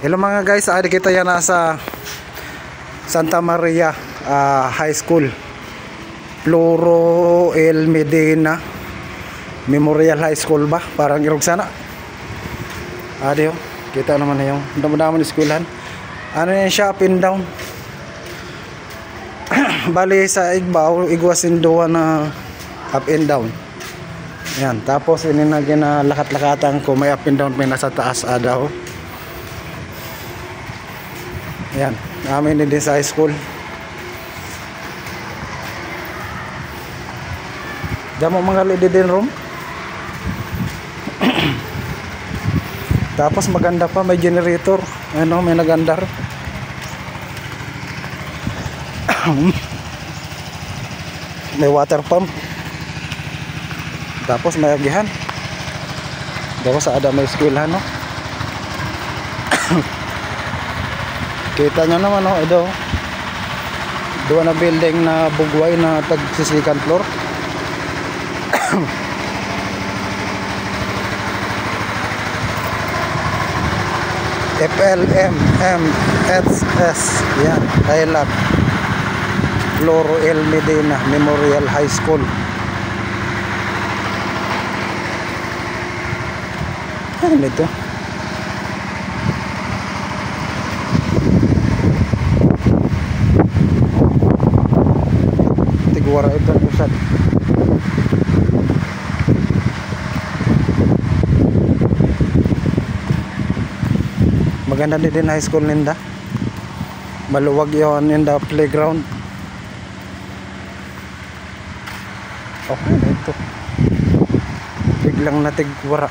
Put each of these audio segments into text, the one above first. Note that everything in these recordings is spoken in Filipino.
Hello mga guys, adi kita yan nasa Santa Maria High School, Floro El Medina Memorial High School ba? Parang irog sana. Adi oh, kita naman na yung damo-damo ng eskwelahan. Ano yan siya, up and down. Bali sa Igbaw, igwasin doon na up and down. Yan, tapos ininagyan na lakat-lakatan ko, may up and down, may nasa taas adaw. Yan, namin din sa high school. Damo mga lady din room. Tapos maganda pa, may generator. Ano, may nagandar. May water pump. Tapos may agihan. Tapos ada may eskwelahan, no? Kita nyo naman, no? Ito doon na building na bugway na tag-second floor. FLMMSS. Yan, I love Floro El Medina Memorial High School. Ano ito? Tigwara ito usad. Maganda din high school ninda. Maluwag yon in the playground. Okay na ito. Biglang natigwara.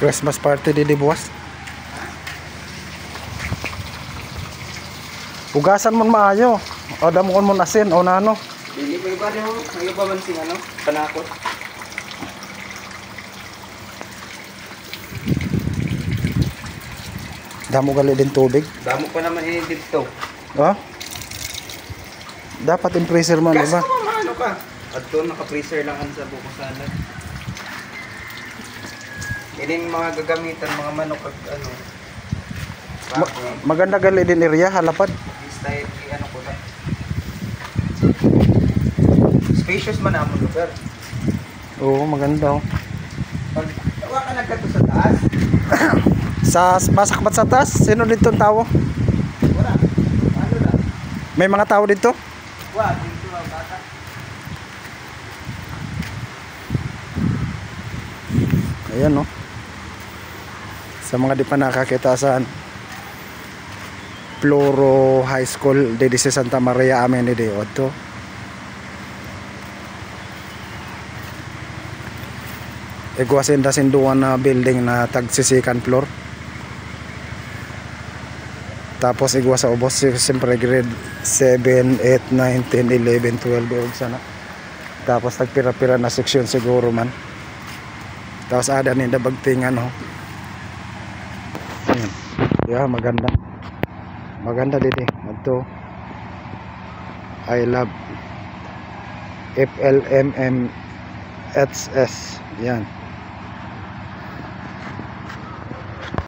Christmas party di buwas. Ugasan mo maayo. O damon mo asin o nano. Dili may ba niyo, may ba man sing ano, panakot. Damo gali din tubig. Damo pa naman ini dito. Oh? Dapat in freezer man, di ba? Ano ka? At doon naka-freezer lang sa bukusanan. Ining mga gagamitan, mga manok at ano. Maganda gali din area, halapad. Style ano ko na. Spacious man ang lugar. Oo, maganda oh. Pag tawa ka nagkato sa taas. Sa masakbat sa taas, sino dito ang tao? Wala. Ano lang? May mga tao dito? Wala, dito ang bata. Ayan no. Sa mga di pa nakakita saan Floro High School de Santa Maria amin de Otto. Igwasin da sinduan na building na tag-second floor. Tapos igwas sa ubos siyempre grade 7, 8, 9, 10, 11, 12 og sana. Tapos nagpira-pira na section siguro man. Tapos ada ni dabagtingan no. Yeah, maganda. Maganda dito. Ito. I love FLMMSS. Yan.